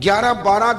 11-12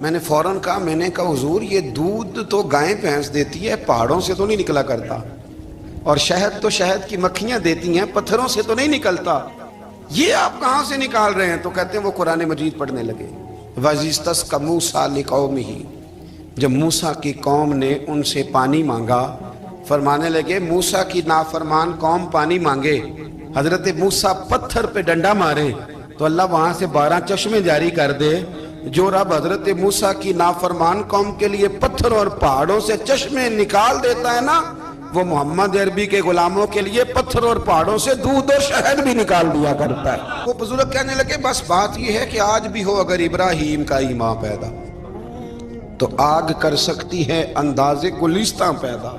میں نے فوراً کہا، میں نے کہا حضور یہ دودھ تو گائیں بھینس دیتی ہے، پہاڑوں سے تو نہیں نکلا کرتا، اور شہد تو شہد کی مکھیاں دیتی ہیں، پتھروں سے تو نہیں نکلتا، یہ آپ کہاں سے نکال رہے ہیں؟ تو کہتے ہیں وہ قرآن مجید پڑھنے لگے۔ وَإِذِ اسْتَسْقَىٰ مُوسَىٰ لِقَوْمِهِ، جب موسیٰ کی قوم نے ان سے پانی مانگا، فرمانے لگے موسیٰ کی نافرمان قوم پانی مانگے، حضرت موسیٰ پتھر پہ ڈنڈا مارے تو اللہ وہاں سے 12 چشمے جاری کر دے۔ جو رب حضرت موسیٰ کی نافرمان قوم کے لیے پتھر اور پہاڑوں سے چشمے نکال دیتا ہے نا، وہ محمد عربی کے غلاموں کے لیے پتھر اور پہاڑوں سے دودھ اور شہد بھی نکال دیا کرتا ہے۔ وہ بزرگ کہنے لگے بس بات یہ ہے کہ آج بھی ہو اگر ابراہیم کا ایمان پیدا تو آگ کر سکتی ہے انداز گلستاں پیدا۔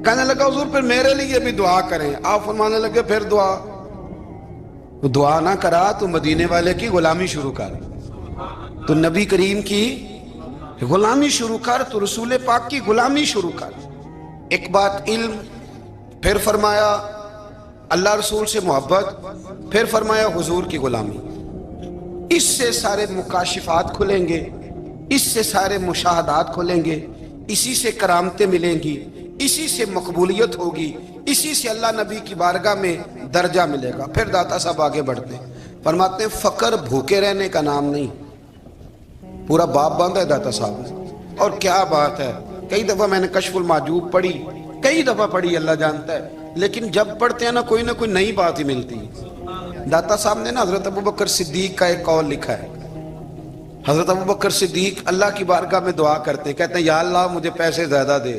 کہنے لگا حضور پھر میرے لیے بھی دعا کریں۔ آپ فرمانے لگے پھر دعا نہ کرا تو مدینے والے کی غلامی شروع کر، تو نبی کریم کی غلامی شروع کر، تو رسول پاک کی غلامی شروع کر۔ ایک بات علم، پھر فرمایا اللہ رسول سے محبت، پھر فرمایا حضور کی غلامی۔ اس سے سارے مکاشفات کھلیں گے، اس سے سارے مشاہدات کھلیں گے، اسی سے کرامتیں ملیں گی، اسی سے مقبولیت ہوگی، اسی سے اللہ نبی کی بارگاہ میں درجہ ملے گا۔ پھر داتا صاحب آگے بڑھتے ہیں، فرماتے ہیں فقر بھوکے رہنے کا نام نہیں۔ پورا باب بند ہے داتا صاحب نے، اور کیا بات ہے، کئی دفعہ میں نے کشف المحجوب پڑھی، کئی دفعہ پڑھی، اللہ جانتا ہے، لیکن جب پڑھتے ہیں نا کوئی نئی بات ہی ملتی ہے۔ داتا صاحب نے نا حضرت ابوبکر صدیق کا ایک قول لکھا ہے۔ حضرت ابوبکر صدیق اللہ کی بارگاہ میں دعا کرتے ہیں، کہتے ہیں یا اللہ مجھے پیسے زیادہ دے۔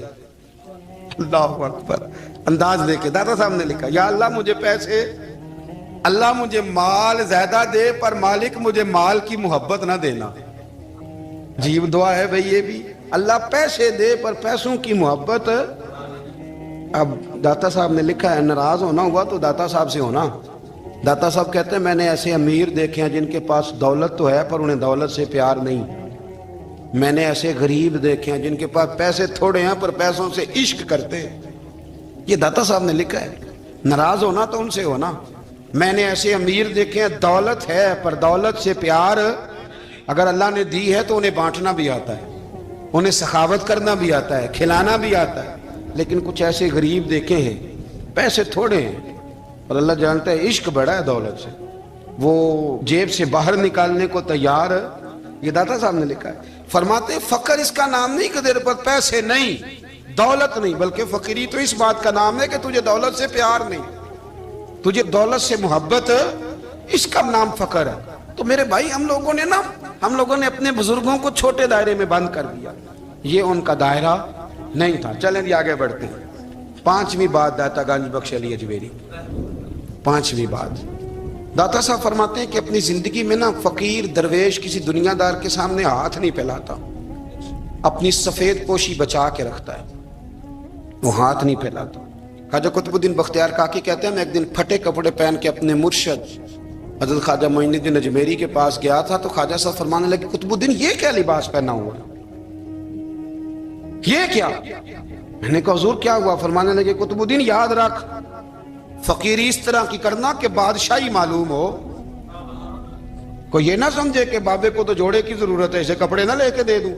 اللہ اکبر، انداز لے کے داتا صاحب نے لکھا یا اللہ مجھے پیسے، اللہ مجھے مال زیادہ دے، پر مالک مجھے مال کی محبت نہ دینا۔ عجیب دعا ہے بھئی یہ بھی، اللہ پیسے دے پر پیسوں کی محبت۔ اب داتا صاحب نے لکھا ہے ناراض ہونا ہوا تو داتا صاحب سے ہونا۔ داتا صاحب کہتے ہیں میں نے ایسے امیر دیکھے ہیں جن کے پاس دولت تو ہے پر انہیں دولت سے پیار نہیں، میں نے ایسے غریب دیکھے ہیں جن کے پاس پیسے تھوڑے ہیں پر پیسوں سے عشق کرتے ہیں۔ یہ داتا صاحب نے لکھا ہے، ناراض ہونا تو ان سے ہونا۔ میں نے ایسے امیر دیکھے ہیں دولت ہے پر دولت سے پیار، اگر اللہ نے دی ہے تو انہیں بانٹنا بھی آتا ہے، انہیں سخاوت کرنا بھی آتا ہے، کھلانا بھی آتا ہے، لیکن کچھ ایسے غریب دیکھے ہیں پیسے تھوڑے ہیں اور اللہ جانتا ہے عشق بڑا ہے دولت سے، وہ جیب سے باہر نکالنے کو تیار۔ یہ داتا صاحب نے لکھا ہے، فرماتے ہیں فقر اس کا نام نہیں کہ تیرے پر پیسے نہیں، دولت نہیں، بلکہ فقیری تو اس بات کا نام ہے کہ تجھے دولت سے پیار نہیں، تجھے دولت سے محبت، اس کا نام فقر ہے۔ تو میرے بھائی ہم لوگوں نے اپنے بزرگوں کو چھوٹے دائرے میں بند کر دیا، یہ ان کا دائرہ نہیں تھا۔ چلیں جی آگے بڑھتے ہیں۔ 5ویں بات داتا گنج بخش علی اجمیری، 5ویں بات داتا صاحب فرماتے ہیں کہ اپنی زندگی میں نا فقیر درویش کسی دنیا دار کے سامنے ہاتھ نہیں پھیلاتا، اپنی سفید پوشی بچا کے رکھتا ہے، وہ ہاتھ نہیں پھیلاتا۔ خواجہ قطب الدین بختیار کاکی کہتے ہیں میں ایک دن پھٹے کپڑے پہن کے اپنے مرشد حضرت خواجہ معین الدین اجمیری کے پاس گیا تھا تو خواجہ صاحب فرمانے لگے قطب الدین یہ کیا لباس پہنا ہوا، یہ کیا؟ میں نے کہا حضور کیا ہوا؟ فرمانے لگے قطب الدین یاد رکھ فقیری اس طرح کی کرنا کہ بادشاہی معلوم ہو، کوئی یہ نہ سمجھے کہ بابے کو تو جوڑے کی ضرورت ہے اسے کپڑے نہ لے کے دے دوں،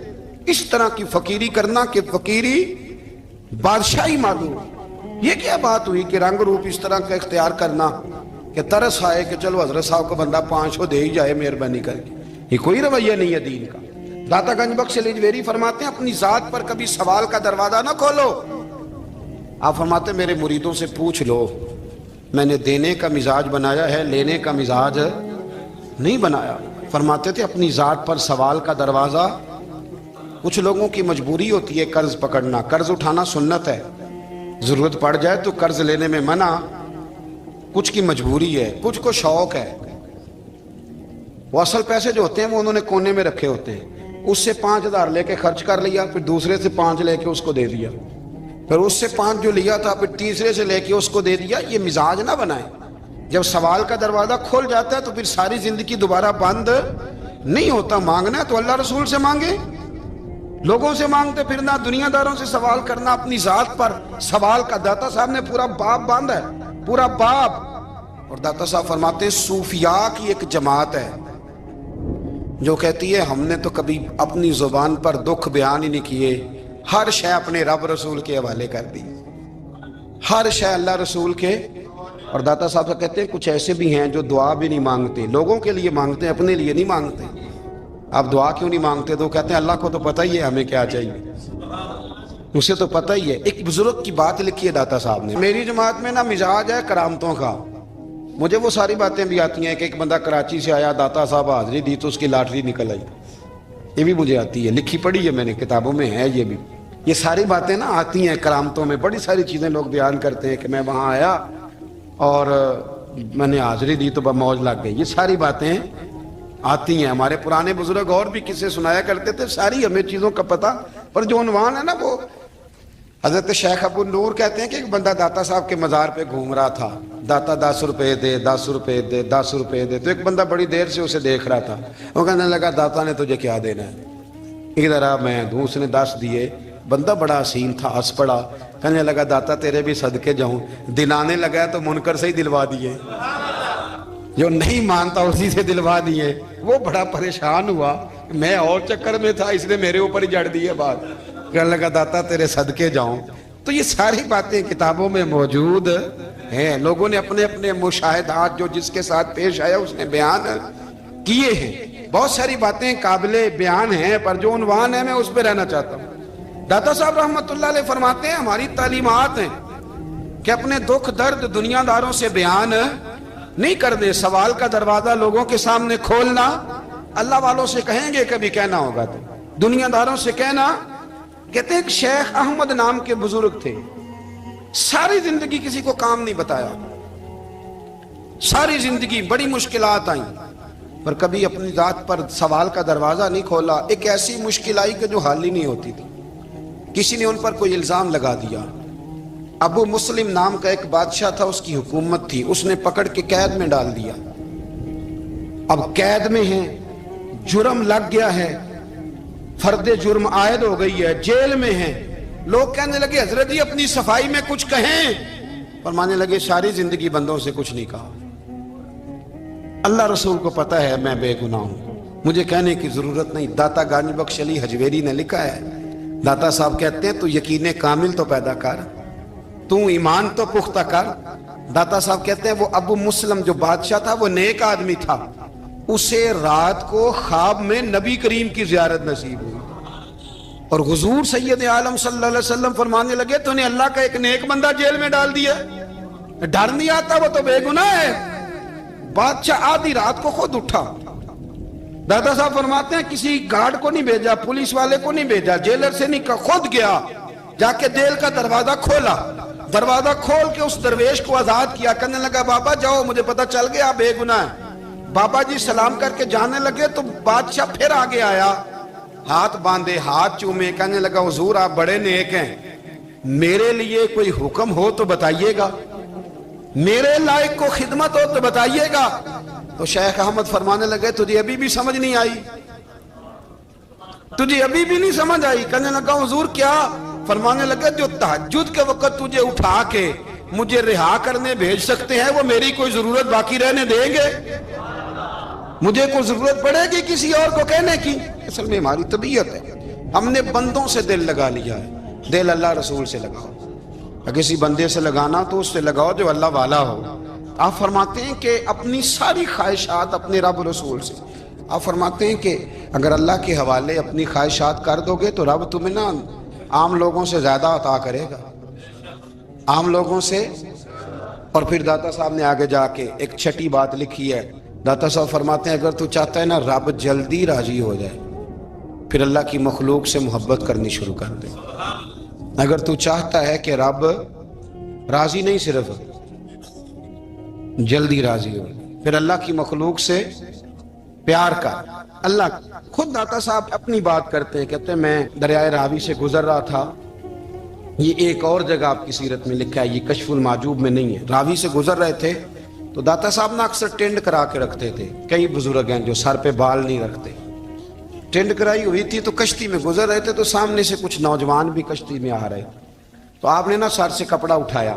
اس طرح کی فقیری کرنا کہ فقیری بادشاہی معلوم ہو۔ یہ کیا بات ہوئی کہ رنگ روپ اس طرح کا اختیار کرنا کہ ترس آئے کہ چلو حضرت صاحب کو بندہ 500 دے ہی جائے مہربانی کر کے، یہ کوئی رویہ نہیں ہے دین کا۔ داتا گنج بخش علی اجمیری فرماتے ہیں اپنی ذات پر کبھی سوال کا دروازہ نہ کھولو۔ آپ فرماتے ہیں میرے مریدوں سے پوچھ لو، میں نے دینے کا مزاج بنایا ہے، لینے کا مزاج نہیں بنایا۔ فرماتے تھے اپنی ذات پر سوال کا دروازہ، کچھ لوگوں کی مجبوری ہوتی ہے قرض پکڑنا، قرض اٹھانا سنت ہے، ضرورت پڑ جائے تو قرض لینے میں منع، کچھ کی مجبوری ہے، کچھ کو شوق ہے، وہ اصل پیسے جو ہوتے ہیں وہ انہوں نے کونے میں رکھے ہوتے ہیں، اس سے 5000 لے کے خرچ کر لیا، پھر دوسرے سے 5 لے کے اس کو دے دیا، پھر اس سے 5 جو لیا تھا پھر تیسرے سے لے کے اس کو دے دیا۔ یہ مزاج نہ بنائیں، جب سوال کا دروازہ کھول جاتا ہے تو پھر ساری زندگی دوبارہ بند نہیں ہوتا۔ مانگنا ہے تو اللہ رسول سے مانگے، لوگوں سے مانگتے پھرنا، دنیا داروں سے سوال کرنا، اپنی ذات پر سوال کا داتا صاحب نے پورا باب باندھا ہے، پورا باب۔ اور داتا صاحب فرماتے ہیں صوفیاء کی ایک جماعت ہے جو کہتی ہے ہم نے تو کبھی اپنی زبان پر دکھ بیان ہی نہیں کیے، ہر شے اپنے رب رسول کے حوالے کر دی، ہر شے اللہ رسول کے۔ اور داتا صاحب سے کہتے ہیں کچھ ایسے بھی ہیں جو دعا بھی نہیں مانگتے، لوگوں کے لیے مانگتے ہیں، اپنے لیے نہیں مانگتے۔ آپ دعا کیوں نہیں مانگتے؟ تو کہتے ہیں اللہ کو تو پتہ ہی ہے ہمیں کیا چاہیے، اسے تو پتہ ہی ہے۔ ایک بزرگ کی بات لکھی ہے داتا صاحب نے، میری جماعت میں نا مزاج ہے کرامتوں کا، مجھے وہ ساری باتیں بھی آتی ہیں کہ ایک بندہ کراچی سے آیا، داتا صاحب حاضری دی تو اس کی لاٹری نکل آئی، یہ بھی مجھے آتی ہے، لکھی پڑھی ہے میں نے، کتابوں میں ہے یہ بھی۔ یہ ساری باتیں نا آتی ہیں کرامتوں میں، بڑی ساری چیزیں لوگ بیان کرتے ہیں کہ میں وہاں آیا اور میں نے حاضری دی تو موج لگ گئی، یہ ساری باتیں آتی ہیں۔ ہمارے پرانے بزرگ اور بھی قصے سنایا کرتے تھے، ساری ہمیں چیزوں کا پتہ، پر جو عنوان ہے نا وہ حضرت شیخ ابو نور کہتے ہیں کہ ایک بندہ داتا صاحب کے مزار پہ گھوم رہا تھا، داتا 10 روپے دے، 10 روپے دے، 10 روپے دے، تو ایک بندہ بڑی دیر سے اسے دیکھ رہا تھا، وہ کہنے لگا داتا نے تجھے کیا دینا ہے، ادھر آ میں دوں۔ اس نے 10 دیے، بندہ بڑا حسین تھا، ہنس پڑا، کہنے لگا داتا تیرے بھی صدقے جاؤں، دلانے لگا تو منکر سے ہی دلوا دیے، جو نہیں مانتا اسی سے دلوا دیے۔ وہ بڑا پریشان ہوا، میں اور چکر میں تھا، اس نے میرے اوپر ہی جڑ دی ہے بات، کہنے لگا داتا تیرے صدقے جاؤں۔ تو یہ ساری باتیں کتابوں میں موجود ہیں، لوگوں نے اپنے اپنے مشاہدات جو جس کے ساتھ پیش آیا اس نے بیان کیے ہیں۔ بہت ساری باتیں قابل بیان ہیں، پر جو عنوان ہے میں اس پہ رہنا چاہتا ہوں۔ داتا صاحب رحمت اللہ علیہ فرماتے ہیں ہماری تعلیمات ہیں کہ اپنے دکھ درد دنیا داروں سے بیان نہیں کرنے، سوال کا دروازہ لوگوں کے سامنے کھولنا، اللہ والوں سے کہیں گے کبھی کہنا ہوگا تو دنیا داروں سے کہنا۔ کہتے ہیں کہ شیخ احمد نام کے بزرگ تھے، ساری زندگی کسی کو کام نہیں بتایا، ساری زندگی بڑی مشکلات آئیں، پر کبھی اپنی ذات پر سوال کا دروازہ نہیں کھولا۔ ایک ایسی مشکل آئی کہ جو حل ہی نہیں ہوتی تھی، کسی نے ان پر کوئی الزام لگا دیا۔ ابو مسلم نام کا ایک بادشاہ تھا، اس کی حکومت تھی، اس نے پکڑ کے قید میں ڈال دیا۔ اب قید میں ہیں، جرم لگ گیا ہے، فرد جرم عائد ہو گئی ہے، جیل میں ہیں۔ لوگ کہنے لگے حضرت جی اپنی صفائی میں کچھ کہیں، فرمانے لگے ساری زندگی بندوں سے کچھ نہیں کہا، اللہ رسول کو پتہ ہے میں بے گناہ ہوں، مجھے کہنے کی ضرورت نہیں۔ داتا گانی بخش علی حجویری نے لکھا ہے، داتا صاحب کہتے ہیں تو یقین کامل تو پیدا کر، تو ایمان تو پختہ کر۔ داتا صاحب کہتے ہیں وہ ابو مسلم جو بادشاہ تھا وہ نیک آدمی تھا، اسے رات کو خواب میں نبی کریم کی زیارت نصیب ہوئی، اور حضور سید عالم صلی اللہ علیہ وسلم فرمانے لگے تو نے اللہ کا ایک نیک بندہ جیل میں ڈال دیا، ڈر نہیں آتا، وہ تو بے گناہ ہے۔ بادشاہ آدھی رات کو خود اٹھا، دادا صاحب فرماتے ہیں کسی گارڈ کو نہیں بھیجا، پولیس والے کو نہیں بھیجا، جیلر سے نہیں کہا، خود گیا، جا کے جیل کا دروازہ کھولا، دروازہ کھول کے اس درویش کو آزاد کیا، کہنے لگا بابا جاؤ مجھے پتہ چل گیا بے گناہ ہے۔ بابا جی سلام کر کے جانے لگے تو بادشاہ پھر آگے آیا، ہاتھ باندھے، ہاتھ چومے، کہنے لگا حضور آپ بڑے نیک ہیں، میرے لیے کوئی حکم ہو تو بتائیے گا، میرے لائق کو خدمت ہو تو بتائیے گا۔ تو شیخ احمد فرمانے لگے تجھے ابھی بھی سمجھ نہیں آئی، تجھے ابھی بھی نہیں سمجھ آئی؟ کہنے لگا حضور کیا؟ فرمانے لگے جو تہجد کے وقت تجھے اٹھا کے مجھے رہا کرنے بھیج سکتے ہیں وہ میری کوئی ضرورت باقی رہنے دیں گے؟ مجھے کوئی ضرورت پڑے گی کسی اور کو کہنے کی؟ اصل میں ہماری طبیعت ہے، ہم نے بندوں سے دل لگا لیا ہے، دل اللہ رسول سے لگاؤ، کسی بندے سے لگانا تو اس سے لگاؤ جو اللہ والا ہو۔ آپ فرماتے ہیں کہ اپنی ساری خواہشات اپنے رب رسول سے، آپ فرماتے ہیں کہ اگر اللہ کے حوالے اپنی خواہشات کر دو گے تو رب تمہیں نا عام لوگوں سے زیادہ عطا کرے گا، عام لوگوں سے۔ اور پھر داتا صاحب نے آگے جا کے ایک چھٹی بات لکھی ہے، داتا صاحب فرماتے ہیں اگر تو چاہتا ہے نا رب جلدی راضی ہو جائے پھر اللہ کی مخلوق سے محبت کرنی شروع کر دے۔ اگر تو چاہتا ہے کہ رب راضی نہیں صرف جلدی راضی ہو پھر اللہ کی مخلوق سے پیار کر۔ اللہ خود داتا صاحب اپنی بات کرتے ہیں، کہتے ہیں میں دریائے راوی سے گزر رہا تھا، یہ ایک اور جگہ آپ کی سیرت میں لکھا ہے، یہ کشف المعجوب میں نہیں ہے، راوی سے گزر رہے تھے تو داتا صاحب نے اکثر ٹینڈ کرا کے رکھتے تھے، کئی بزرگ ہیں جو سر پہ بال نہیں رکھتے، ٹینڈ کرائی ہوئی تھی تو کشتی میں گزر رہے تھے تو سامنے سے کچھ نوجوان بھی کشتی میں آ رہے تو آپ نے نا سر سے کپڑا اٹھایا،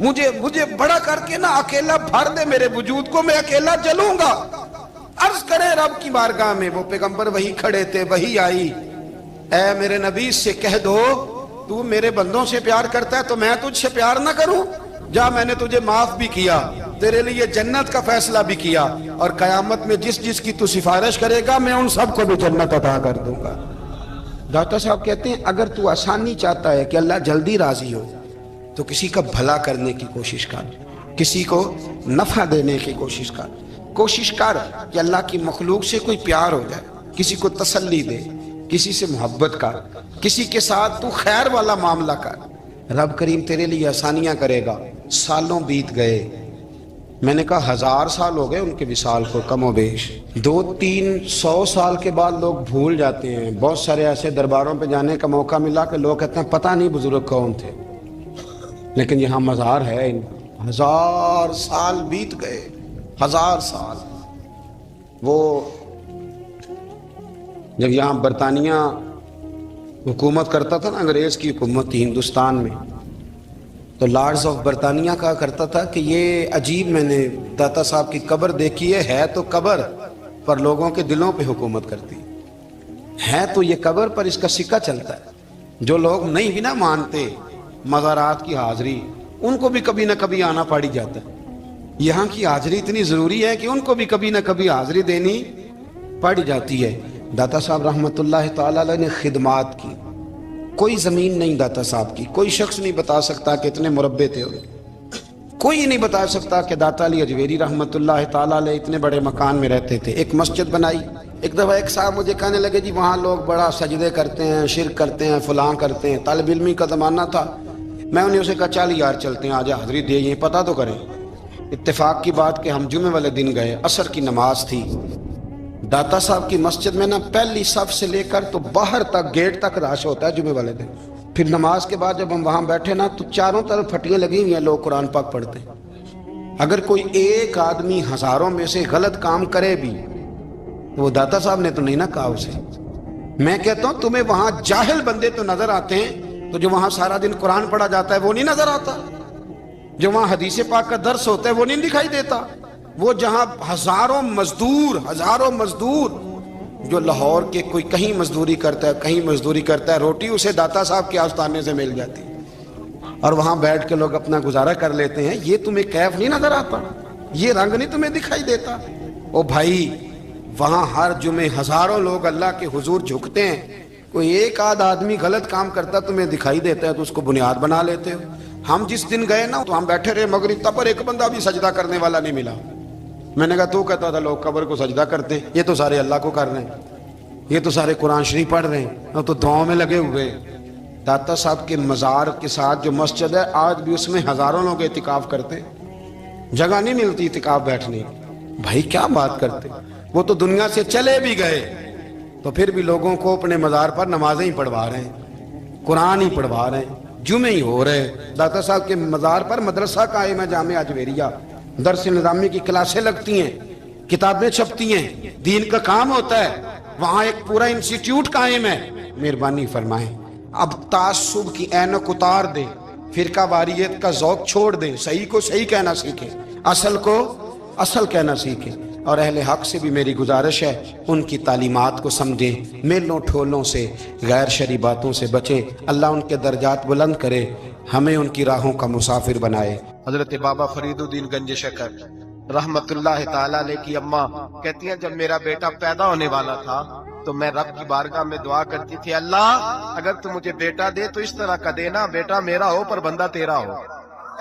مجھے بڑا کر کے نا اکیلا بھر دے میرے وجود کو، میں اکیلا جلوں گا۔ عرض کرے رب کی بارگاہ میں، وہ پیغمبر وہی کھڑے تھے، وہی آئی، اے میرے نبی سے کہہ دو تو میرے بندوں سے پیار کرتا ہے تو میں تجھ سے پیار نہ کروں؟ جا، میں نے تجھے معاف بھی کیا، تیرے لیے جنت کا فیصلہ بھی کیا، اور قیامت میں جس کی تو سفارش کرے گا میں ان سب کو بھی جنت عطا کر دوں گا۔ ڈاکٹر صاحب کہتے ہیں اگر تو آسانی چاہتا ہے کہ اللہ جلدی راضی ہو تو کسی کا بھلا کرنے کی کوشش کر، کسی کو نفع دینے کی کوشش کر کہ اللہ کی مخلوق سے کوئی پیار ہو جائے، کسی کو تسلی دے، کسی سے محبت کر، کسی کے ساتھ تو خیر والا معاملہ کر، رب کریم تیرے لیے آسانیاں کرے گا۔ سالوں بیت گئے، میں نے کہا 1000 سال ہو گئے ان کے وصال کو کم و بیش، 200-300 سال کے بعد لوگ بھول جاتے ہیں۔ بہت سارے ایسے درباروں پہ جانے کا موقع ملا کہ لوگ کہتے ہیں پتہ نہیں بزرگ کون تھے، لیکن یہاں مزار ہے، 1000 سال بیت گئے، 1000 سال۔ وہ جب یہاں برطانیہ حکومت کرتا تھا نا، انگریز کی حکومت تھی ہندوستان میں، تو لارڈز آف برطانیہ کہا کرتا تھا کہ یہ عجیب، میں نے داتا صاحب کی قبر دیکھی ہے تو قبر پر لوگوں کے دلوں پہ حکومت کرتی ہے تو یہ قبر پر اس کا سکہ چلتا ہے۔ جو لوگ نہیں بھی نہ مانتے مزارات کی حاضری، ان کو بھی کبھی نہ کبھی آنا پڑ جاتا ہے۔ یہاں کی حاضری اتنی ضروری ہے کہ ان کو بھی کبھی نہ کبھی حاضری دینی پڑ جاتی ہے۔ داتا صاحب رحمت اللہ تعالیٰ علیہ نے خدمات کی، کوئی زمین نہیں داتا صاحب کی، کوئی شخص نہیں بتا سکتا کہ اتنے مربع تھے، کوئی نہیں بتا سکتا کہ داتا علی اجویری رحمت اللہ تعالیٰ علیہ اتنے بڑے مکان میں رہتے تھے۔ ایک مسجد بنائی، ایک دفعہ ایک صاحب مجھے کہنے لگے جی وہاں لوگ بڑا سجدے کرتے ہیں، شرک کرتے ہیں، فلاں کرتے ہیں، طالب علمی کا زمانہ تھا۔ میں انہیں اسے کہا چل یار چلتے ہیں، آجا حاضری دے، یہ پتہ تو کریں۔ اتفاق کی بات کہ ہم جمعے والے دن گئے، عصر کی نماز تھی، داتا صاحب کی مسجد میں نا پہلی صف سے لے کر تو باہر تک گیٹ تک رش ہوتا ہے جمعے والے دن۔ پھر نماز کے بعد جب ہم وہاں بیٹھے نا تو چاروں طرف پھٹیاں لگی ہوئی ہیں، لوگ قرآن پاک پڑھتے ہیں۔ اگر کوئی ایک آدمی ہزاروں میں سے غلط کام کرے بھی تو وہ داتا صاحب نے تو نہیں نہ کہا اسے۔ میں کہتا ہوں تمہیں وہاں جاہل بندے تو نظر آتے ہیں، تو جو وہاں سارا دن قرآن پڑھا جاتا ہے وہ نہیں نظر آتا، جو وہاں حدیث پاک کا درس ہوتا ہے وہ نہیں دکھائی دیتا، وہ جہاں ہزاروں مزدور جو لاہور کے کوئی کہیں مزدوری کرتا ہے، کہیں مزدوری کرتا ہے، روٹی اسے داتا صاحب کے آستانے سے مل جاتی اور وہاں بیٹھ کے لوگ اپنا گزارا کر لیتے ہیں۔ یہ تمہیں کیف نہیں نظر آتا، یہ رنگ نہیں تمہیں دکھائی دیتا؟ او بھائی، وہاں ہر جمعے ہزاروں لوگ اللہ کے حضور جھکتے ہیں، کوئی ایک آدھ آدمی غلط کام کرتا تمہیں دکھائی دیتا ہے تو اس کو بنیاد بنا لیتے ہو۔ ہم جس دن گئے نا تو ہم بیٹھے رہے مغرب تک، پر ایک بندہ بھی سجدہ کرنے والا نہیں ملا۔ میں نے کہا تو کہتا تھا لوگ قبر کو سجدہ کرتے ہیں، یہ تو سارے اللہ کو کر رہے ہیں، یہ تو سارے قرآن شریف پڑھ رہے ہیں، تو دعاؤں میں لگے ہوئے۔ داتا صاحب کے مزار کے ساتھ جو مسجد ہے آج بھی اس میں ہزاروں لوگ اعتکاف کرتے ہیں، جگہ نہیں ملتی اعتکاف بیٹھنے کی۔ بھائی کیا بات کرتے، وہ تو دنیا سے چلے بھی گئے تو پھر بھی لوگوں کو اپنے مزار پر نمازیں ہی پڑھوا رہے ہیں، قرآن ہی پڑھوا رہے ہیں، جمعے ہی ہو رہے۔ داتا صاحب کے مزار پر مدرسہ قائم ہے، جامعہ اجویریہ، درس نظامی کی کلاسیں لگتی ہیں، کتابیں چھپتی ہیں، دین کا کام ہوتا ہے، وہاں ایک پورا انسٹیٹیوٹ قائم ہے۔ مہربانی فرمائیں اب تعصب کی اینک اتار دیں، فرقہ واریت کا ذوق چھوڑ دیں، صحیح کو صحیح کہنا سیکھیں، اصل کو اصل کہنا سیکھیں، اور اہل حق سے بھی میری گزارش ہے ان کی تعلیمات کو سمجھیں، میلوں ٹھولوں سے، غیر شرعی باتوں سے بچیں، اللہ ان کے درجات بلند کرے، ہمیں ان کی راہوں کا مسافر بنائے۔ حضرت بابا فرید الدین گنج شکر رحمت اللہ تعالیٰ علیہ کی اماں کہتی ہیں جب میرا بیٹا پیدا ہونے والا تھا تو میں رب کی بارگاہ میں دعا کرتی تھی، اللہ اگر تو مجھے بیٹا دے تو اس طرح کا دینا بیٹا میرا ہو پر بندہ تیرا ہو،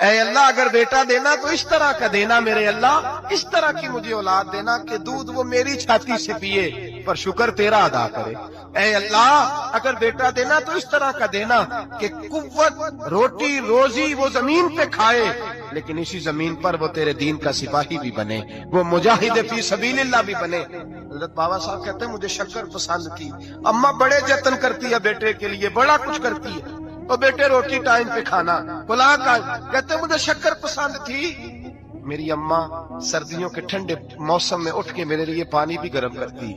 اے اللہ اگر بیٹا دینا تو اس طرح کا دینا، میرے اللہ اس طرح کی مجھے اولاد دینا کہ دودھ وہ میری چھاتی سے پیے پر شکر تیرا ادا کرے، اے اللہ اگر بیٹا دینا تو اس طرح کا دینا کہ قوت روٹی روزی وہ زمین پہ کھائے لیکن اسی زمین پر وہ تیرے دین کا سپاہی بھی بنے، وہ مجاہد فی سبیل اللہ بھی بنے۔ حضرت بابا صاحب کہتے ہیں مجھے شکر پسند تھی، اماں بڑے جتن کرتی ہے بیٹے کے لیے، بڑا کچھ کرتی ہے، تو بیٹے روٹی ٹائم پہ کھانا کلا کا، کہتے مجھے شکر پسند تھی۔ میری اماں سردیوں کے ٹھنڈے موسم میں اٹھ کے میرے لیے پانی بھی گرم کرتی،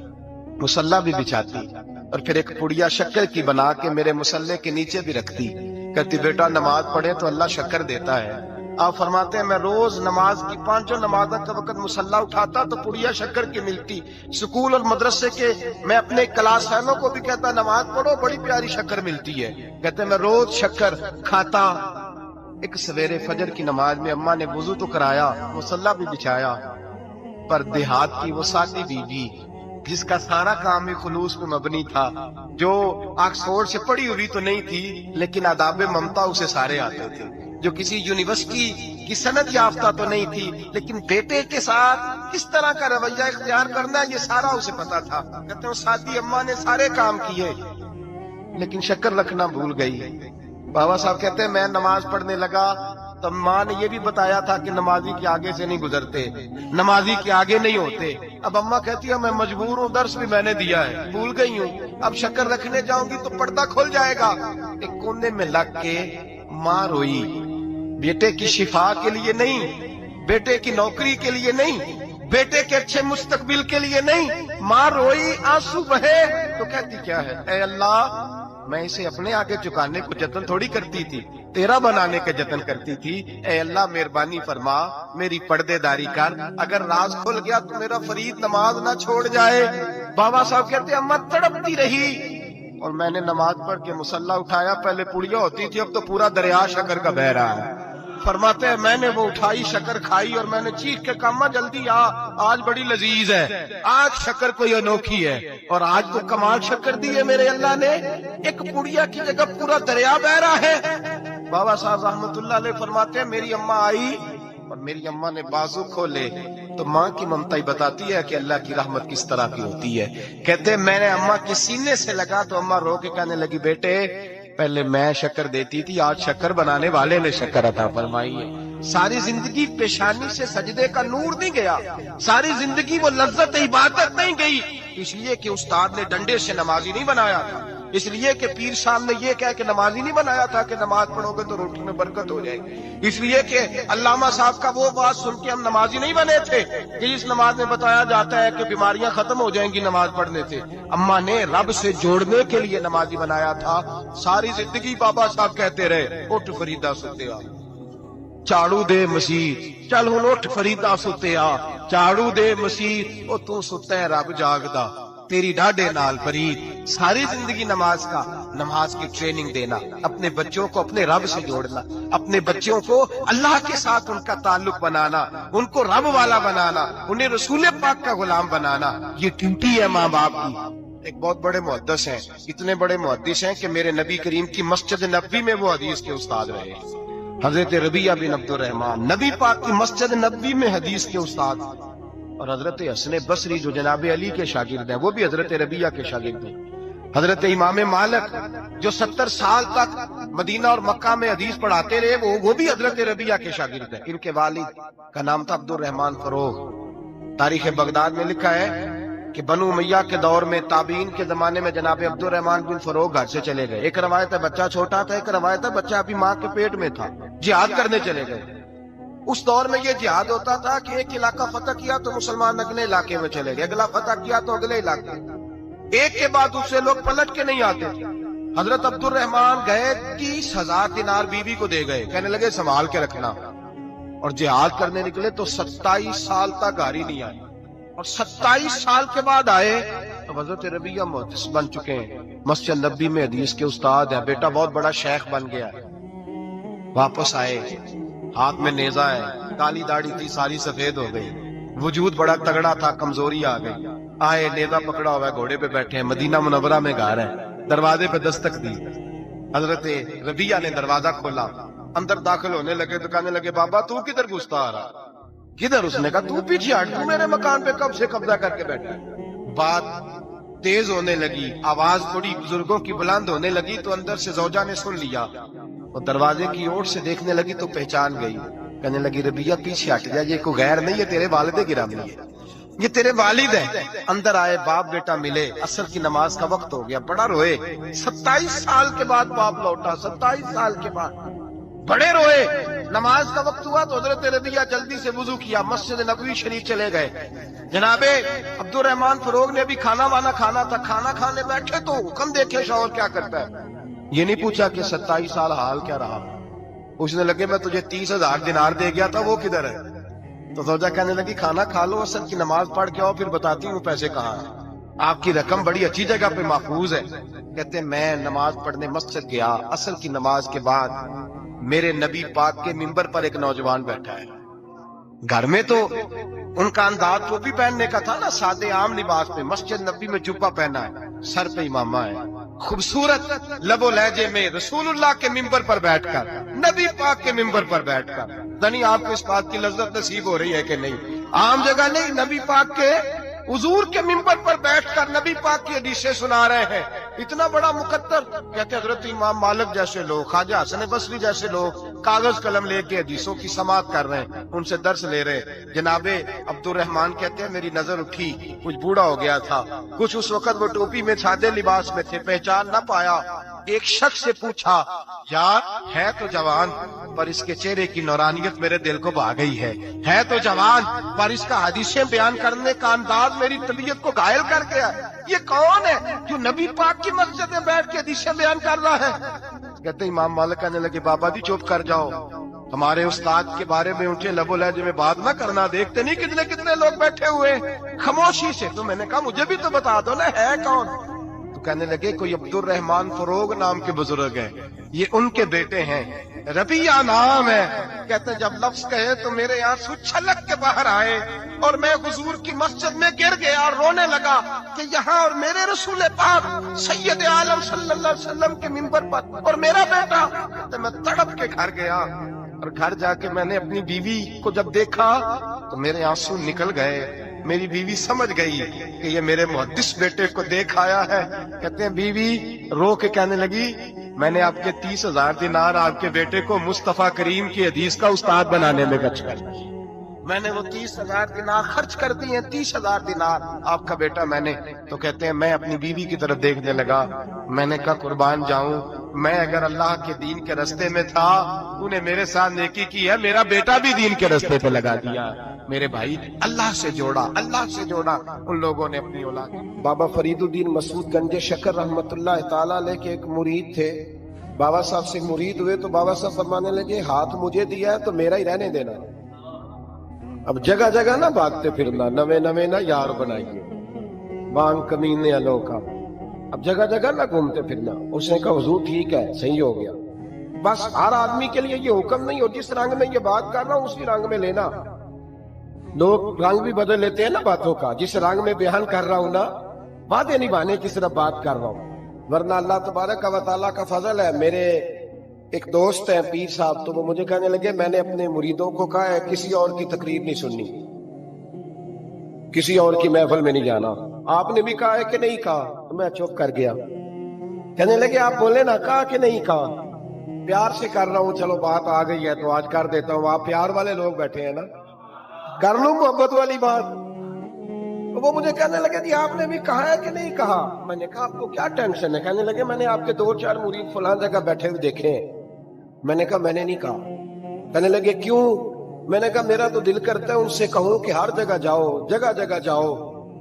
مصلی بھی بچھاتی، اور پھر ایک پڑیا شکر کی بنا کے میرے مصلی کے نیچے بھی رکھتی، کہتی بیٹا نماز پڑھے تو اللہ شکر دیتا ہے، آپ فرماتے ہیں میں روز نماز کی 5 نمازوں کا وقت مصلی اٹھاتا تو پڑیا شکر کی ملتی. سکول اور مدرسے کے میں اپنے کلاس فیلوں کو بھی کہتا نماز پڑھو بڑی پیاری شکر ملتی ہے. کہتے میں روز شکر کھاتا. ایک سویرے فجر کی نماز میں اماں نے وضو تو کرایا, مصلی بھی بچھایا, پر دیہات کی وہ سادی بیوی جس کا سارا کام ہی خلوص پہ مبنی تھا, جو آکسفورڈ سے پڑھی ہوئی تو نہیں تھی لیکن آداب ممتا اسے سارے آتے تھے, جو کسی یونیورسٹی کی سند یافتہ تو نہیں تھی لیکن بیٹے کے ساتھ کس طرح کا رویہ اختیار کرنا ہے یہ سارا اسے پتا تھا. کہتے ہیں سادی اماں نے سارے کام کیے لیکن شکر رکھنا بھول گئی. بابا صاحب کہتے ہیں میں نماز پڑھنے لگا تو ماں نے یہ بھی بتایا تھا کہ نمازی کے آگے سے نہیں گزرتے, نمازی کے آگے نہیں ہوتے. اب اماں کہتی ہے میں مجبور ہوں, درس بھی میں نے دیا ہے, بھول گئی ہوں, اب شکر رکھنے جاؤں گی تو پردہ کھل جائے گا. ایک کونے میں لگ کے ماں روئی, بیٹے کی شفا کے لیے نہیں, بیٹے کی نوکری کے لیے نہیں, بیٹے کے اچھے مستقبل کے لیے نہیں, ماں روئی, آنسو بہے تو کہتی کیا ہے, اے اللہ میں اسے اپنے آگے چکانے کو جتن تھوڑی کرتی تھی, تیرا بنانے کا جتن کرتی تھی. اے اللہ مہربانی فرما, میری پردے داری کر, اگر راز کھل گیا تو میرا فرید نماز نہ چھوڑ جائے. بابا صاحب کہتے اماں تڑپتی رہی اور میں نے نماز پڑھ کے مصلی اٹھایا. پہلے پڑیا ہوتی تھی, اب تو پورا دریا شکر کا بہ رہا ہے. فرماتے ہیں میں نے وہ اٹھائی, شکر کھائی اور میں نے چیخ کے کہا اماں جلدی آ, آج بڑی لذیذ ہے, آج شکر کوئی انوکھی ہے. اور آج تو کمال شکر دی ہے میرے اللہ نے, ایک پڑیا کی جگہ پورا دریا بہ رہا ہے. بابا صاحب رحمت اللہ علیہ فرماتے ہیں میری اماں آئی اور میری اماں نے بازو کھولے تو ماں کی ممتا ہی بتاتی ہے کہ اللہ کی رحمت کس طرح کی ہوتی ہے. کہتے ہیں میں نے اماں کے سینے سے لگا تو اماں رو کے کہنے لگی بیٹے پہلے میں شکر دیتی تھی, آج شکر بنانے والے نے شکر عطا فرمائی ہے. ساری زندگی پیشانی سے سجدے کا نور نہیں گیا, ساری زندگی وہ لذت عبادت نہیں گئی, اس لیے کہ استاد نے ڈنڈے سے نمازی نہیں بنایا تھا, اس لیے کہ پیر صاحب نے یہ کہہ کہ نمازی نہیں بنایا تھا کہ نماز پڑھو گے تو روٹی میں برکت ہو جائے گی, اس لیے کہ علامہ صاحب کا وہ بات سن کے ہم نمازی نہیں بنے تھے کہ اس نماز میں بتایا جاتا ہے کہ بیماریاں ختم ہو جائیں گی نماز پڑھنے سے. اماں نے رب سے جوڑنے کے لیے نمازی بنایا تھا. ساری زندگی بابا صاحب کہتے رہے اٹھ فریدا ستیا, چاڑو دے مسیح, چل ہن اٹھ فریدا ستیا, چاڑو دے مسیح, او تو ستا ہے رب جاگدا تیری ڈاڈے نال فرید. ساری زندگی نماز کی ٹریننگ دینا, اپنے بچوں کو اپنے رب سے جوڑنا, اپنے بچوں کو اللہ کے ساتھ ان کا تعلق بنانا, ان کو رب والا بنانا, انہیں رسول پاک کا غلام بنانا, یہ ڈیوٹی ہے ماں باپ کی. ایک بہت بڑے محدث ہیں, اتنے بڑے محدث ہیں کہ میرے نبی کریم کی مسجد نبوی میں وہ حدیث کے استاد رہے. حضرت ربیعہ بن عبد الرحمن نبی پاک کی مسجد نبوی میں حدیث کے استاد, اور حضرت حسن بصری جو جناب علی کے شاگرد ہیں وہ بھی حضرت ربیعہ کے شاگرد ہیں. حضرت امام مالک جو 70 سال تک مدینہ اور مکہ میں حدیث پڑھاتے رہے وہ بھی حضرت ربیعہ کے شاگرد ہیں. ان کے والد کا نام تھا عبد الرحمن فروغ. تاریخ بغداد میں لکھا ہے کہ بنو امیہ کے دور میں تابعین کے زمانے میں جناب عبد الرحمن بن فروغ گھر سے چلے گئے. ایک روایت ہے بچہ چھوٹا تھا, ایک روایت ہے بچہ ابھی ماں کے پیٹ میں تھا, جہاد کرنے چلے گئے. اس دور میں یہ جہاد ہوتا تھا کہ ایک علاقہ فتح کیا تو مسلمان اگلے علاقے میں چلے گئے, اگلا فتح کیا تو اگلے علاقے, ایک کے بعد دوسرے لوگ پلٹ کے نہیں آتے. حضرت عبد الرحمن گئے 30,000 دینار بیوی کو دے گئے, کہنے لگے سنبھال کے رکھنا, اور جہاد کرنے نکلے تو 27 سال تک گھر نہیں آئے, اور 27 سال کے بعد آئے تو حضرت ربیعہ محدث بن چکے ہیں, مسجد نبوی میں حدیث کے استاد ہیں, بیٹا بہت بڑا شیخ بن گیا. واپس آئے, ہاتھ میں نیزہ ہے, کالی داڑھی تھی ساری سفید ہو گئی, وجود بڑا تگڑا تھا, کمزوری آ گئی. آئے, نیزہ پکڑا ہوا ہے, گھوڑے پہ بیٹھے ہیں, مدینہ منورہ میں گھر ہے, دروازے پہ دستک دی. حضرت ربیعہ نے دروازہ کھولا, اندر داخل ہونے لگے تو کہنے لگے بابا تو کدھر گھستا آ رہا, کدھر؟ اس نے کہا تو پیچھے ہٹ, تو میرے مکان پہ کب سے قبضہ کر کے بیٹھا. بات تیز ہونے لگی, آواز بڑی بزرگوں کی بلند ہونے لگی تو اندر سے زوجہ نے سن لیا, وہ دروازے کی اوٹ سے دیکھنے لگی تو پہچان گئی. کہنے لگی ربیعہ پیچھے ہٹ جا, یہ کوئی غیر نہیں, یہ تیرے والد گرامی ہے, یہ تیرے والد ہیں. اندر آئے, باپ بیٹا ملے, عصر کی نماز کا وقت ہو گیا, بڑا روئے. 27 سال کے بعد باپ لوٹا, 27 سال کے بعد بڑے روئے. نماز کا وقت ہوا تو حضرت ربیعہ جلدی سے وضو کیا, مسجد نبوی شریف چلے گئے. جناب عبد الرحمن فروغ نے بھی کھانا وانا کھانا تھا, کھانا کھانے بیٹھے تو حکم دیکھے شوہر کیا کرتا ہے. یہ نہیں پوچھا کہ 27 سال حال کیا رہا, پوچھنے لگے میں تجھے 30,000 دینار دے گیا تھا، وہ کدھر ہے؟ تو زوجہ کہنے لگی کھانا کھا لو، اصل کی نماز پڑھ کے آؤ، پھر بتاتی ہوں پیسے کہاں ہیں، آپ کی رقم بڑی اچھی جگہ پہ محفوظ ہے۔ کہتے ہیں میں نماز پڑھنے مسجد گیا، اصل کی نماز کے بعد میرے نبی پاک کے منبر پر ایک نوجوان بیٹھا ہے۔ گھر میں تو ان کا انداز ٹوپی پہننے کا تھا نا، سادے عام لباس میں، مسجد نبی میں جبہ پہنا ہے، سر پہ امامہ ہے، خوبصورت لب و لہجے میں رسول اللہ کے منبر پر بیٹھ کر، نبی پاک کے منبر پر بیٹھ کر، نہیں آپ کو اس بات کی لذت نصیب ہو رہی ہے کہ نہیں؟ عام جگہ نہیں، نبی پاک کے حضور کے منبر پر بیٹھ کر نبی پاک کی حدیثیں سنا رہے ہیں، اتنا بڑا مقدر۔ کہتے حضرت امام مالک جیسے لوگ، خواجہ حسن بصری جیسے لوگ کاغذ قلم لے کے حدیثوں کی سماعت کر رہے ہیں، ان سے درس لے رہے۔ جناب عبد الرحمان کہتے ہیں میری نظر اٹھی، کچھ بوڑھا ہو گیا تھا، کچھ اس وقت وہ ٹوپی میں سادے لباس میں تھے، پہچان نہ پایا۔ ایک شخص سے پوچھا یار ہے تو جوان پر اس کے چہرے کی نورانیت میرے دل کو بھا گئی ہے تو جوان پر اس کا حدیثیں بیان کرنے کا انداز میری طبیعت کو گھائل کر گیا، یہ کون ہے جو نبی پاک کی مسجد میں بیٹھ کے حدیثیں بیان کر رہا ہے؟ کہتے امام مالک کہنے لگے بابا جی چپ کر جاؤ، ہمارے استاد کے بارے میں اونچے لب و لہجے میں بات نہ کرنا، دیکھتے نہیں کتنے کتنے لوگ بیٹھے ہوئے خاموشی سے۔ تو میں نے کہا مجھے بھی تو بتا دو نا ہے کون؟ تو کہنے لگے کوئی عبد الرحمان فروغ نام کے بزرگ ہیں، یہ ان کے بیٹے ہیں، ربیہ نام ہے۔ کہتے ہیں جب لفظ کہے تو میرے آنسو چھلک کے باہر آئے اور میں حضور کی مسجد میں گر گیا اور رونے لگا کہ یہاں اور میرے رسول پاک سید عالم صلی اللہ علیہ وسلم کے منبر پر اور میرا بیٹا۔ کہتے میں تڑپ کے گھر گیا اور گھر جا کے میں نے اپنی بیوی کو جب دیکھا تو میرے آنسو نکل گئے۔ میری بیوی سمجھ گئی کہ یہ میرے محدث بیٹے کو دیکھ آیا ہے۔ کہتے ہیں بیوی رو کے کہنے لگی میں نے آپ کے 30,000 دینار آپ کے بیٹے کو مصطفیٰ کریم کی حدیث کا استاد بنانے میں خرچ کر دی، میں نے وہ 30,000 دینار خرچ کر دی ہیں، 30,000 دینار آپ کا بیٹا میں نے۔ تو کہتے ہیں میں اپنی بیوی کی طرف دیکھنے لگا، میں نے کہا قربان جاؤں، میں اگر اللہ کے دین کے رستے میں تھا تو نے میرے ساتھ نیکی کی ہے، میرا بیٹا بھی دین کے رستے پہ لگا دیا۔ میرے بھائی اللہ سے جوڑا، اللہ سے جوڑا ان لوگوں نے اپنی اولاد۔ بابا فرید الدین مسعود گنج شکر رحمت اللہ تعالیٰ علیہ کے ایک مرید تھے، بابا صاحب سے مرید ہوئے تو بابا صاحب فرمانے لگے ہاتھ مجھے دیا ہے تو میرا ہی رہنے دینا۔ اب جگہ جگہ نہ بھاگتے پھرنا، نوے نوے نہ یار بنائیے، بانگ کمینے انوکھا، اب جگہ جگہ نہ گھومتے پھرنا۔ اس نے کہا حضور ٹھیک ہے، صحیح ہو گیا، بس ہر آدمی کے لیے یہ حکم نہیں ہو جس رنگ میں یہ بات کر رہا ہوں اسی رنگ میں لینا۔ لوگ رنگ بھی بدل لیتے ہیں نا باتوں کا، جس رنگ میں بیان کر رہا ہوں نا وعدے نبھانے کی صرف بات کر رہا ہوں، ورنہ اللہ تبارک و تعالیٰ کا فضل ہے۔ میرے ایک دوست ہیں پیر صاحب، تو وہ مجھے کہنے لگے میں نے اپنے مریدوں کو کہا ہے کسی اور کی تقریر نہیں سننی، کسی اور کی محفل میں نہیں جانا۔ آپ نے بھی کہا ہے کہ نہیں کہا؟ تو میں چپ کر گیا۔ کہنے لگے آپ بولے نا، کہا کہ نہیں کہا؟ پیار سے کر رہا ہوں، چلو بات آ گئی ہے تو آج کر دیتا ہوں، آپ پیار والے لوگ بیٹھے ہیں نا، کر لوں محبت والی بات۔ وہ مجھے کہنے لگے جی آپ نے بھی کہا ہے کہ نہیں کہا؟ میں نے کہا آپ کو کیا ٹینشن ہے؟ کہنے لگے میں نے آپ کے 2-4 مرید فلاں جگہ بیٹھے ہوئے دیکھے ہیں۔ میں نے کہا میں نے نہیں کہا۔ کہنے لگے کیوں؟ میں نے کہا میرا تو دل کرتا ہے ان سے کہوں کہ ہر جگہ جاؤ، جگہ جگہ جاؤ،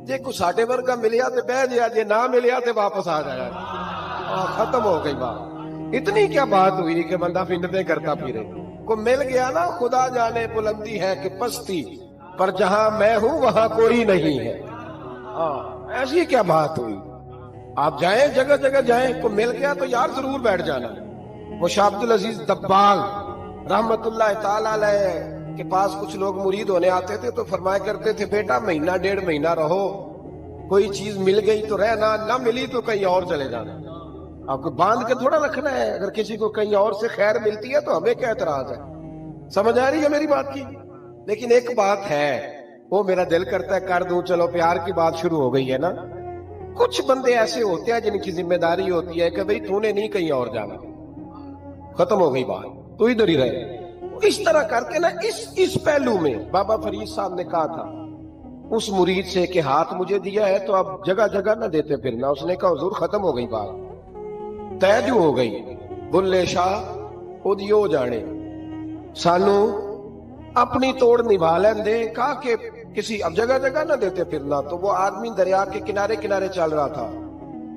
جے کو ساڈے ورگا ملیا تو بہ جیا، جے نہ ملیا تو واپس آ جایا، ختم ہو گئی بات۔ اتنی کیا بات ہوئی کہ بندہ فنڈیں کرتا پھرے؟ کو مل گیا نا، خدا جانے بلندی ہے کہ پستی، پر جہاں میں ہوں وہاں کوئی نہیں ہے۔ ایسی کیا بات ہوئی؟ آپ جائیں جگہ جگہ جائیں، کو مل گیا تو یار ضرور بیٹھ جانا۔ وہ شاہ عبد العزیز دباغ رحمت اللہ تعالیٰ علیہ کے پاس کچھ لوگ مرید ہونے آتے تھے تو فرمایا کرتے تھے بیٹا 1.5 مہینہ رہو، کوئی چیز مل گئی تو رہنا، نہ ملی تو کہیں اور چلے جانا۔ آپ کو باندھ کے تھوڑا رکھنا ہے، اگر کسی کو کہیں اور سے خیر ملتی ہے تو ہمیں کیا اعتراض ہے؟ سمجھ آ رہی ہے میری بات کی؟ لیکن ایک بات ہے، وہ میرا دل کرتا ہے کر دوں، چلو پیار کی بات شروع ہو گئی ہے نا۔ کچھ بندے ایسے ہوتے ہیں جن کی ذمہ داری ہوتی ہے کہ بھئی تو نے نہیں کہیں اور جانا، ختم ہو گئی بات، تو ادھر ہی رہے۔ اس طرح کر کے نا اس پہلو میں بابا فرید صاحب نے کہا تھا اس مرید سے کہ ہاتھ مجھے دیا ہے تو اب جگہ جگہ نہ دیتے پھرنا۔ اس نے کہا حضور ختم ہو گئی بات، طے جو ہو گئی، بلے شاہ اودیو جانے، سانو اپنی توڑ نبھا لین دے۔ کہا کہ کسی اب جگہ جگہ نہ دیتے پھرنا۔ تو وہ آدمی دریا کے کنارے کنارے چل رہا تھا،